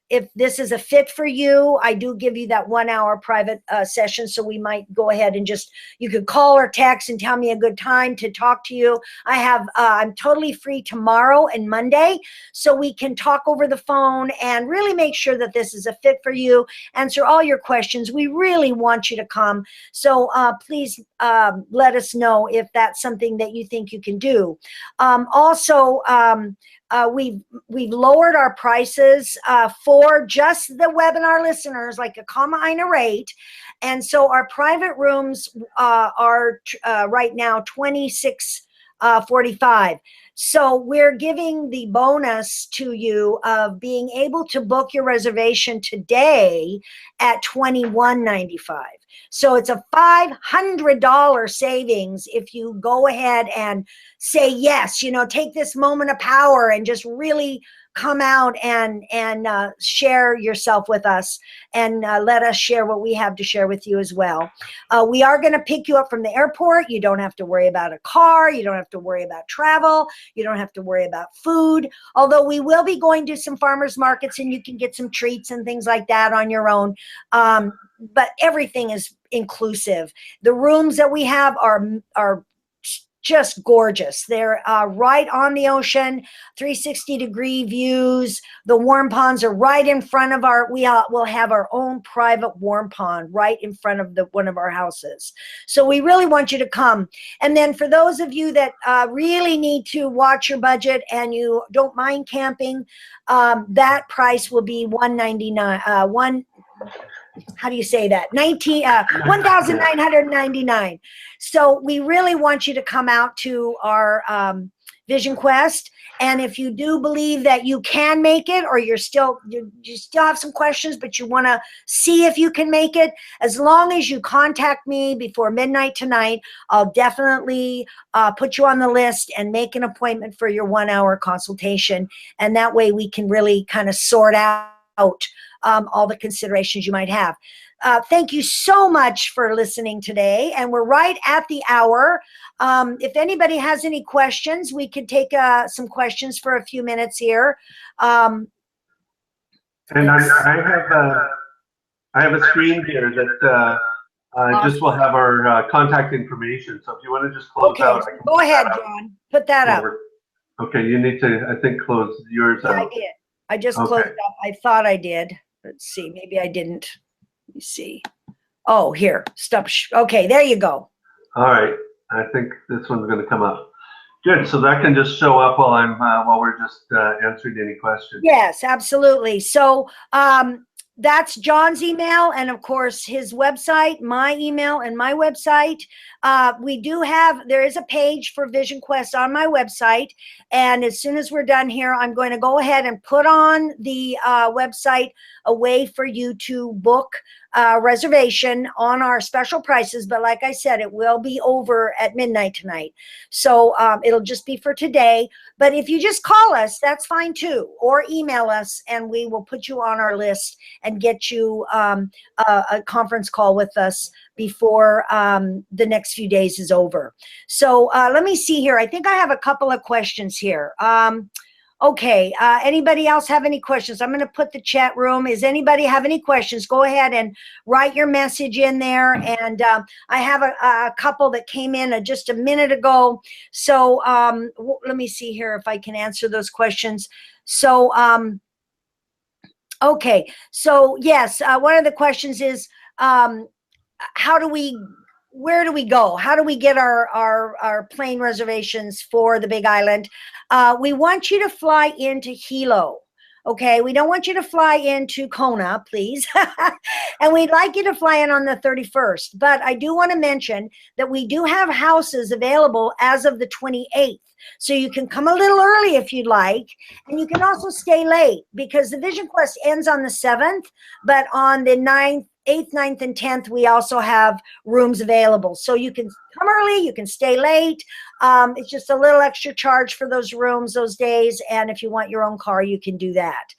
if this is a fit for you. I do give you that 1-hour private session, so we might go ahead and you could call or text and tell me a good time to talk to you. I'm totally free tomorrow and Monday, so we can talk over the phone and really make sure that this is a fit for you, answer all your questions. We really want you to come. So please let us know if that's something that you think you can do. Also, we've lowered our prices for just the webinar listeners, like a Kama'aina rate. And so our private rooms are right now $26.45. So we're giving the bonus to you of being able to book your reservation today at $21.95. So it's a $500 savings if you go ahead and say yes, take this moment of power and just really come out and share yourself with us, and let us share what we have to share with you as well. We are going to pick you up from the airport. You don't have to worry about a car. You don't have to worry about travel. You don't have to worry about food. Although we will be going to some farmers markets, and you can get some treats and things like that on your own. But everything is inclusive. The rooms that we have are just gorgeous. They're right on the ocean, 360-degree views. The warm ponds are right in front of we'll have our own private warm pond right in front of one of our houses. So we really want you to come. And then for those of you that really need to watch your budget and you don't mind camping, that price will be $199. How do you say that? 1,999. So we really want you to come out to our Vision Quest. And if you do believe that you can make it, or you still have some questions, but you want to see if you can make it, as long as you contact me before midnight tonight, I'll definitely put you on the list and make an appointment for your 1-hour consultation. And that way we can really kind of sort out all the considerations you might have. Thank you so much for listening today. And we're right at the hour. If anybody has any questions, we could take some questions for a few minutes here. And I have a screen here that just will have our contact information. So if you want to just close out. So go ahead, John. Put that up. Okay, you need to, I think, close yours out. I did. I just closed up. I thought I did. Let's see. Maybe I didn't. Let me see. Oh, here. Stop. Okay, there you go. All right. I think this one's going to come up. Good. So that can just show up while we're just answering any questions. Yes, absolutely. So that's John's email, and of course his website, my email, and my website. There is a page for Vision Quest on my website, and as soon as we're done here, I'm going to go ahead and put on the website a way for you to book reservation on our special prices. But like I said, it will be over at midnight tonight, so it'll just be for today. But if you just call us, that's fine too, or email us, and we will put you on our list and get you a conference call with us before the next few days is over. So let me see here. I think I have a couple of questions here. Okay, anybody else have any questions? I'm going to put the chat room. Does anybody have any questions? Go ahead and write your message in there. And I have a couple that came in just a minute ago. So let me see here if I can answer those questions. So, okay, so yes, one of the questions is, where do we go? How do we get our plane reservations for the Big Island? We want you to fly into Hilo. Okay, we don't want you to fly into Kona, please. And we'd like you to fly in on the 31st. But I do want to mention that we do have houses available as of the 28th. So you can come a little early if you'd like, and you can also stay late, because the Vision Quest ends on the 7th, but on the 9th, 8th, 9th, and 10th, we also have rooms available. So you can come early, you can stay late. It's just a little extra charge for those rooms those days. And if you want your own car, you can do that.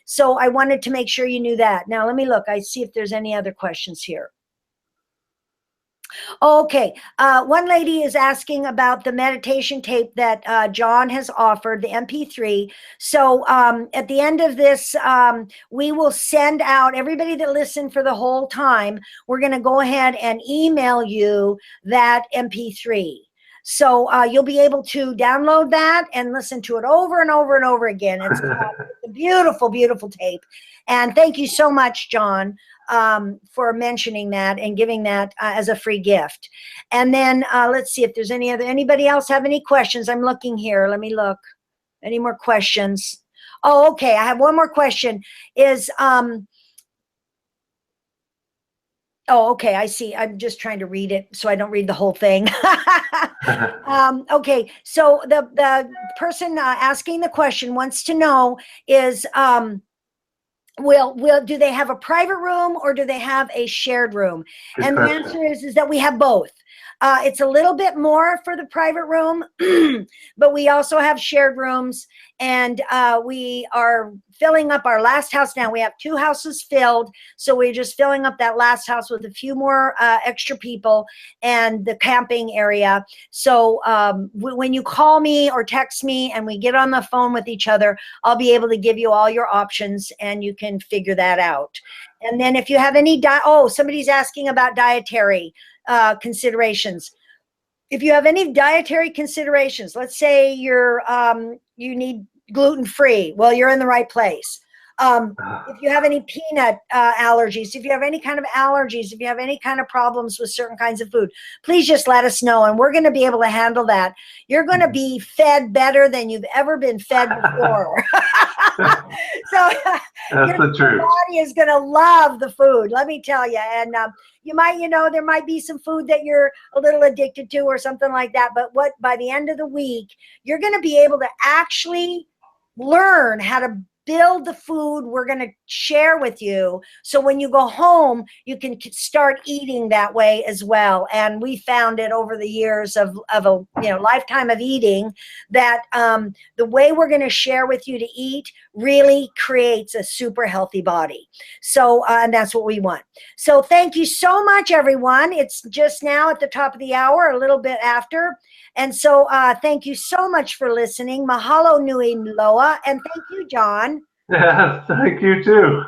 So I wanted to make sure you knew that. Now, let me look. I see if there's any other questions here. Okay, one lady is asking about the meditation tape that John has offered, the MP3. So at the end of this, we will send out everybody that listened for the whole time. We're going to go ahead and email you that MP3. So you'll be able to download that and listen to it over and over and over again. It's a beautiful, beautiful tape. And thank you so much, John, for mentioning that and giving that as a free gift. And then let's see if there's anybody else have any questions. I'm looking here. Let me look. Any more questions? Oh, okay. I have one more question. Oh, okay. I see. I'm just trying to read it so I don't read the whole thing. Okay. So the person asking the question wants to know is, do they have a private room or do they have a shared room? And the answer is that we have both. It's a little bit more for the private room, but we also have shared rooms. And we are filling up our last house now. We have 2 houses filled, so we're just filling up that last house with a few more extra people and the camping area. So when you call me or text me and we get on the phone with each other, I'll be able to give you all your options and you can figure that out. And then if you have any somebody's asking about dietary considerations. If you have any dietary considerations, let's say you need gluten-free, well, you're in the right place. If you have any peanut allergies, if you have any kind of allergies, if you have any kind of problems with certain kinds of food, please just let us know, and we're going to be able to handle that. You're going to be fed better than you've ever been fed before. So your body is going to love the food, let me tell you. And you might, there might be some food that you're a little addicted to or something like that. But by the end of the week, you're going to be able to actually learn how to build the food we're going to share with you. So when you go home, you can start eating that way as well. And we found it over the years of a lifetime of eating that the way we're going to share with you to eat really creates a super healthy body. So and that's what we want. So thank you so much, everyone. It's just now at the top of the hour, a little bit after. And so thank you so much for listening. Mahalo nui loa. And thank you, John. Yes, thank you too.